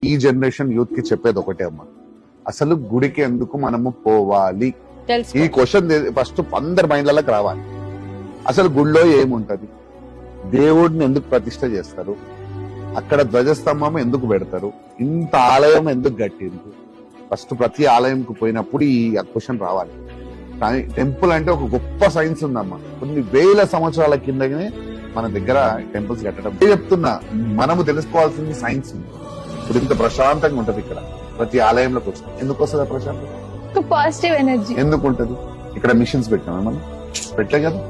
ఈ generation youth కి చెప్పేది ఒకటే అమ్మా, అసలు గుడికి ఎందుకు మనము పోవాలి? ఈ క్వశ్చన్ ఫస్ట్ అందరి మైండ్లకి రావాలి. అసలు గుడిలో ఏముంటది? దేవుడిని ఎందుకు ప్రతిష్ట చేస్తారు? అక్కడ ధ్వజస్తంభం ఎందుకు పెడతారు? ఇంత ఆలయం ఎందుకు కట్టింది? ఫస్ట్ ప్రతి ఆలయంకు పోయినప్పుడు ఈ క్వశ్చన్ రావాలి. కానీ టెంపుల్ అంటే ఒక గొప్ప సైన్స్ ఉందమ్మా. కొన్ని వేల సంవత్సరాల కిందనే మన దగ్గర టెంపుల్స్ కట్టడం. చెప్తున్నా, మనము తెలుసుకోవాల్సింది సైన్స్ ఉంది. ఇప్పుడు ఇంత ప్రశాంతంగా ఉంటది ఇక్కడ ప్రతి ఆలయంలోకి వచ్చి. ఎందుకు వస్తుంది ప్రశాంతం? పాజిటివ్ ఎనర్జీ ఎందుకు ఉంటది? ఇక్కడ మిషన్స్ పెట్టాం మనం, పెట్టలే కదా.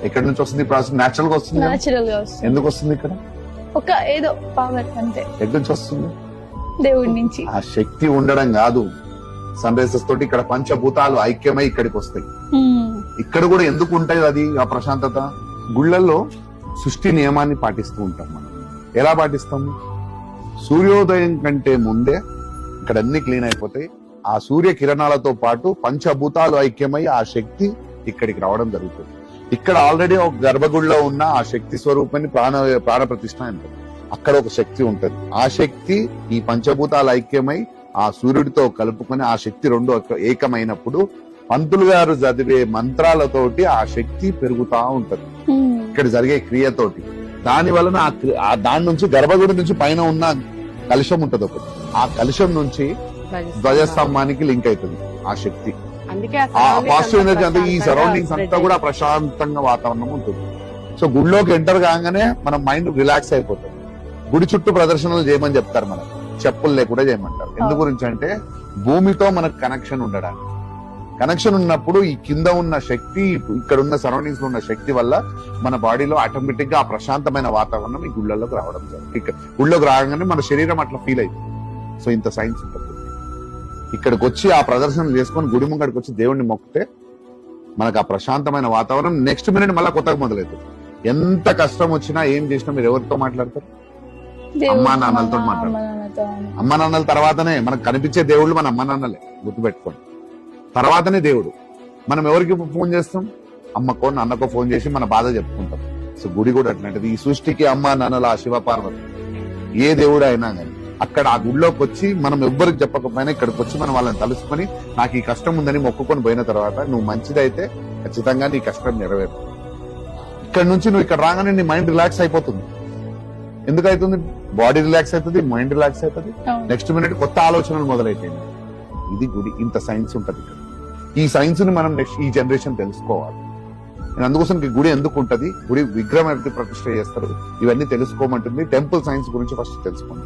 ఎక్కడి నుంచి వస్తుంది? న్యాచురల్ గా వస్తుంది. న్యాచురల్ గా వస్తుంది. ఎందుకు వస్తుంది? ఇక్కడ ఒక ఏదో పవర్ అంతే. ఎక్కడి నుంచి వస్తుంది? దేవుడి నుంచి. ఆ శక్తి ఉండడం కాదు, సన్ రైజెస్ తోటి ఇక్కడ పంచభూతాలు ఐక్యమై ఇక్కడికి వస్తాయి. ఇక్కడ కూడా ఎందుకు ఉంటాయి అది ఆ ప్రశాంతత? గుళ్ళల్లో సృష్టి నియమాన్ని పాటిస్తూ ఉంటాం మనం. ఎలా పాటిస్తాము? సూర్యోదయం కంటే ముందే ఇక్కడ అన్ని క్లీన్ అయిపోతాయి. ఆ సూర్య కిరణాలతో పాటు పంచభూతాలు ఐక్యమై ఆ శక్తి ఇక్కడికి రావడం జరుగుతుంది. ఇక్కడ ఆల్రెడీ ఒక గర్భగుడిలో ఉన్న ఆ శక్తి స్వరూపాన్ని ప్రాణ ప్రతిష్ఠ అంటారు. అక్కడ ఒక శక్తి ఉంటది. ఆ శక్తి ఈ పంచభూతాలు ఐక్యమై ఆ సూర్యుడితో కలుపుకొని ఆ శక్తి రెండు ఏకమైనప్పుడు పంతులు గారు చదివే మంత్రాలతోటి ఆ శక్తి పెరుగుతా ఉంటది ఇక్కడ జరిగే క్రియతోటి. దాని వలన దాని నుంచి గర్భగుడి నుంచి పైన ఉన్న కలుషం ఉంటది ఒకటి. ఆ కలుషం నుంచి ధ్వజస్తంభానికి లింక్ అవుతుంది ఆ శక్తి. ఆ పాజిటివ్ ఎనర్జీ అంతా ఈ సరౌండింగ్స్ అంతా కూడా ప్రశాంతంగా వాతావరణం ఉంటుంది. సో గుడిలోకి ఎంటర్ కాగానే మన మైండ్ రిలాక్స్ అయిపోతుంది. గుడి చుట్టూ ప్రదర్శనలు చేయమని చెప్తారు, మనకు చెప్పులు లేకుండా చేయమంటారు. ఎందు గురించి అంటే భూమితో మనకు కనెక్షన్ ఉండడానికి. కనెక్షన్ ఉన్నప్పుడు ఈ కింద ఉన్న శక్తి, ఇక్కడ ఉన్న సరౌండింగ్స్ లో ఉన్న శక్తి వల్ల మన బాడీలో ఆటోమేటిక్ గా ఆ ప్రశాంతమైన వాతావరణం ఈ గుళ్ళలోకి రావడం జరుగుతుంది. గుళ్ళోకి రాగానే మన శరీరం అట్లా ఫీల్ అవుతుంది. సో ఇంత సైన్స్ ఉంటుంది. ఇక్కడికి వచ్చి ఆ ప్రదర్శన చేసుకొని గుడి ముంగడికి వచ్చి దేవుడిని మొక్కితే మనకు ఆ ప్రశాంతమైన వాతావరణం నెక్స్ట్ మినిట్ మళ్ళీ కొత్తగా మొదలవుతుంది. ఎంత కష్టం వచ్చినా ఏం చేసినా మీరు ఎవరితో మాట్లాడతారు? అమ్మా నాన్నలతో మాట్లాడతారు. అమ్మా నాన్నల తర్వాతనే మనకు కనిపించే దేవుళ్ళు మన అమ్మా నాన్నలే, గుర్తుపెట్టుకోండి. తర్వాతనే దేవుడు. మనం ఎవరికి ఫోన్ చేస్తాం? అమ్మకో నాన్నకో ఫోన్ చేసి మన బాధ చెప్పుకుంటాం. సో గుడి కూడా అట్లాంటిది. ఈ సృష్టికి అమ్మ నాన్నల ఆ శివ పార్వతి ఏ దేవుడు అయినా కానీ అక్కడ ఆ గుడిలోకి వచ్చి మనం ఎవ్వరికి చెప్పకపోయినా ఇక్కడికి వచ్చి మనం వాళ్ళని తలుసుకొని నాకు ఈ కష్టం ఉందని మొక్కుకొని పోయిన తర్వాత నువ్వు మంచిదైతే ఖచ్చితంగా నీ కష్టం నెరవేరు. ఇక్కడ నుంచి నువ్వు ఇక్కడ రాగానే నీ మైండ్ రిలాక్స్ అయిపోతుంది. ఎందుకు అవుతుంది? బాడీ రిలాక్స్ అవుతుంది, మైండ్ రిలాక్స్ అవుతుంది. నెక్స్ట్ మినిట్ కొత్త ఆలోచనలు మొదలైపోయింది. ఇది గుడి. ఇంత సైన్స్ ఉంటది ఇక్కడ. ఈ సైన్స్ ని మనం నెక్స్ట్ ఈ జనరేషన్ తెలుసుకోవాలి. నేను అందుకోసం గుడి ఎందుకు ఉంటది, గుడి విగ్రహం ఎంత ప్రతిష్ట చేస్తారు, ఇవన్నీ తెలుసుకోమంటుంది. టెంపుల్ సైన్స్ గురించి ఫస్ట్ తెలుసుకోండి.